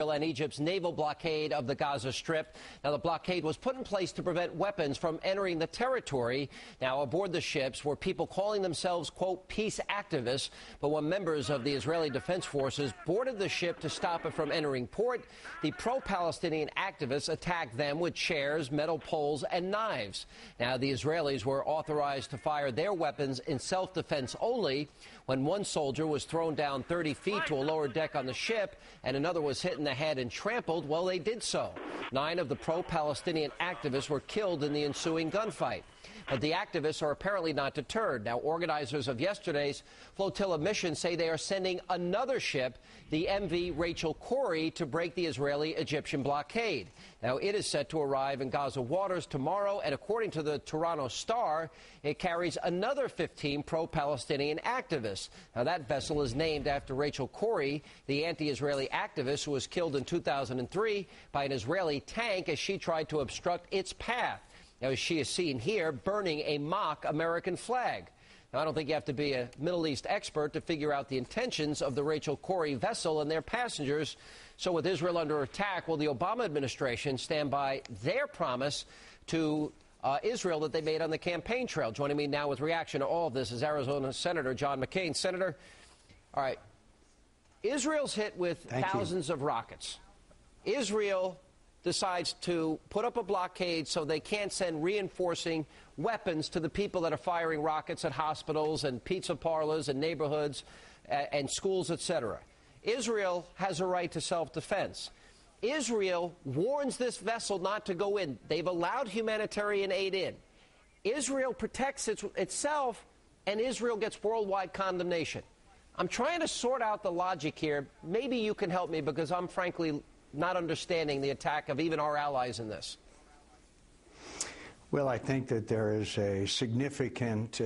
And Egypt's naval blockade of the Gaza Strip. Now, the blockade was put in place to prevent weapons from entering the territory. Now, aboard the ships were people calling themselves, quote, peace activists. But when members of the Israeli Defense Forces boarded the ship to stop it from entering port, the pro-Palestinian activists attacked them with chairs, metal poles, and knives. Now, the Israelis were authorized to fire their weapons in self-defense only. When one soldier was thrown down 30 feet to a lower deck on the ship and another was hit in the head and trampled, well, they did so. 9 of the pro-Palestinian activists were killed in the ensuing gunfight. But the activists are apparently not deterred. Now, organizers of yesterday's flotilla mission say they are sending another ship, the MV Rachel Corrie, to break the Israeli-Egyptian blockade. Now, it is set to arrive in Gaza waters tomorrow, and according to the Toronto Star, it carries another 15 pro-Palestinian activists. Now, that vessel is named after Rachel Corrie, the anti-Israeli activist who was killed in 2003 by an Israeli tank as she tried to obstruct its path. Now, she is seen here burning a mock American flag. Now, I don't think you have to be a Middle East expert to figure out the intentions of the Rachel Corrie vessel and their passengers. So with Israel under attack, will the Obama administration stand by their promise to Israel that they made on the campaign trail? Joining me now with reaction to all of this is Arizona Senator John McCain. Senator, all right, Israel's hit with thousands of rockets. Israel decides to put up a blockade so they can't send reinforcing weapons to the people that are firing rockets at hospitals and pizza parlors and neighborhoods and schools, etc. Israel has a right to self-defense. Israel warns this vessel not to go in. They've allowed humanitarian aid in. Israel protects itself, and Israel gets worldwide condemnation. I'm trying to sort out the logic here. Maybe you can help me, because I'm frankly not understanding the attack of even our allies in this. Well, I think that there is a significant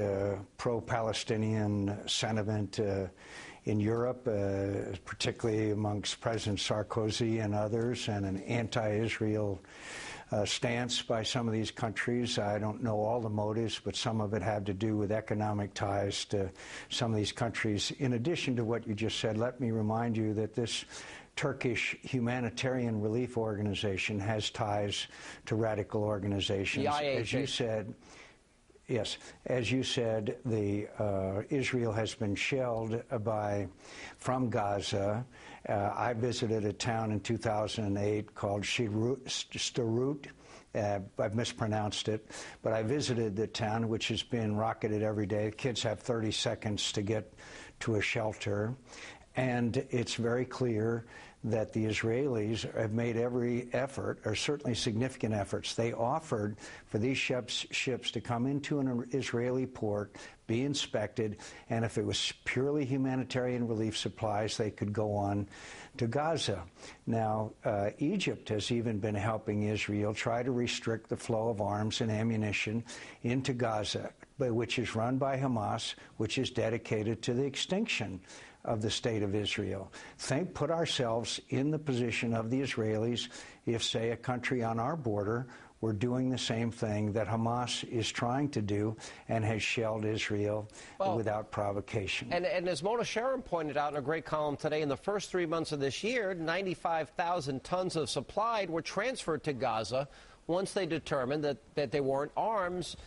pro-Palestinian sentiment in Europe, particularly amongst President Sarkozy and others, and an anti-Israel stance by some of these countries. I don't know all the motives, but some of it had to do with economic ties to some of these countries. In addition to what you just said, let me remind you that this Turkish humanitarian relief organization has ties to radical organizations. As you said, yes, as you said, Israel has been shelled from Gaza. I visited a town in 2008 called Sderot. I've mispronounced it, but I visited the town, which has been rocketed every day. Kids have 30 seconds to get to a shelter. And it's very clear that the Israelis have made every effort, or certainly significant efforts. They offered for these ships to come into an Israeli port, be inspected, and if it was purely humanitarian relief supplies, they could go on to Gaza. Now, Egypt has even been helping Israel try to restrict the flow of arms and ammunition into Gaza, which is run by Hamas, which is dedicated to the extinction of the state of Israel. Put ourselves in the position of the Israelis if, say, a country on our border were doing the same thing that Hamas is trying to do and has shelled Israel without provocation. And as Mona Sharon pointed out in a great column today, in the first 3 months of this year, 95,000 tons of supply were transferred to Gaza once they determined that they weren't arms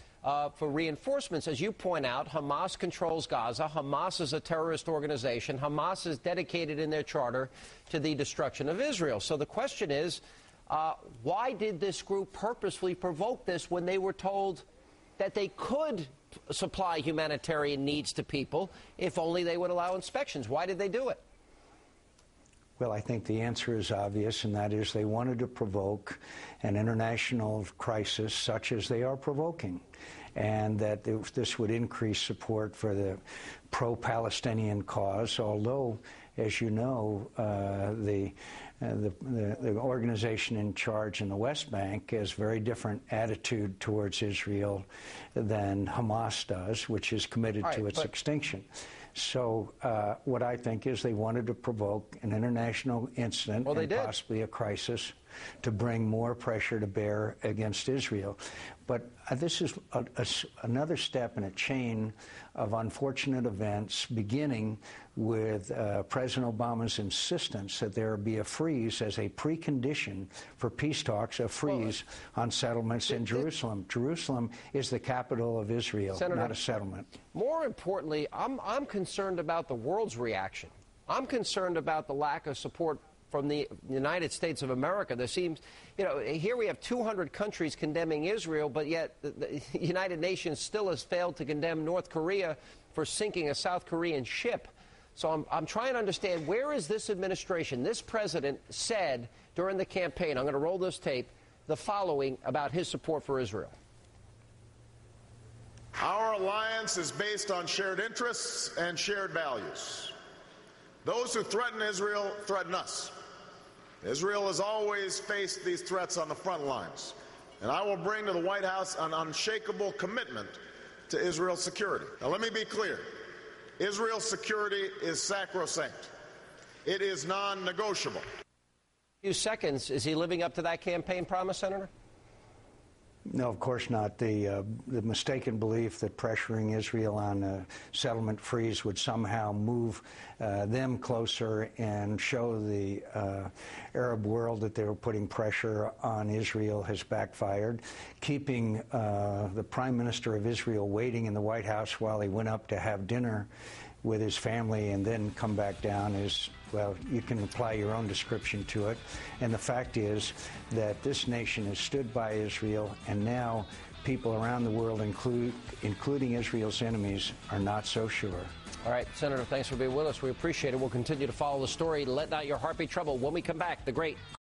for reinforcements. As you point out, Hamas controls Gaza. Hamas is a terrorist organization. Hamas is dedicated in their charter to the destruction of Israel. So the question is, why did this group purposefully provoke this when they were told that they could supply humanitarian needs to people if only they would allow inspections? Why did they do it? Well, I think the answer is obvious, and that is they wanted to provoke an international crisis such as they are provoking, and that this would increase support for the pro-Palestinian cause, although, as you know, the organization in charge in the West Bank has a very different attitude towards Israel than Hamas does, which is committed to its extinction. So what I think is they wanted to provoke an international incident and possibly a crisis. to bring more pressure to bear against Israel. But this is another step in a chain of unfortunate events, beginning with President Obama's insistence that there be a freeze as a precondition for peace talks, a freeze on settlements in Jerusalem. Jerusalem is the capital of Israel, Senator, not a settlement. More importantly, I'm concerned about the world's reaction. I'm concerned about the lack of support from the United States of America. There seems, here we have 200 countries condemning Israel, but yet the United Nations still has failed to condemn North Korea for sinking a South Korean ship. So I'm trying to understand, where is this administration? This president said during the campaign, I'm going to roll this tape, the following about his support for Israel. Our alliance is based on shared interests and shared values. Those who threaten Israel threaten us. Israel has always faced these threats on the front lines, and I will bring to the White House an unshakable commitment to Israel's security. Now, let me be clear. Israel's security is sacrosanct. It is non-negotiable. A few seconds. Is he living up to that campaign promise, Senator? No, of course not. The mistaken belief that pressuring Israel on a settlement freeze would somehow move them closer and show the Arab world that they were putting pressure on Israel has backfired. Keeping the Prime Minister of Israel waiting in the White House while he went up to have dinner with his family and then come back down is, well, you can apply your own description to it. And the fact is that this nation has stood by Israel, and now people around the world, including Israel's enemies, are not so sure. All right, Senator, thanks for being with us. We appreciate it. We'll continue to follow the story. Let not your heart be troubled. When we come back, the great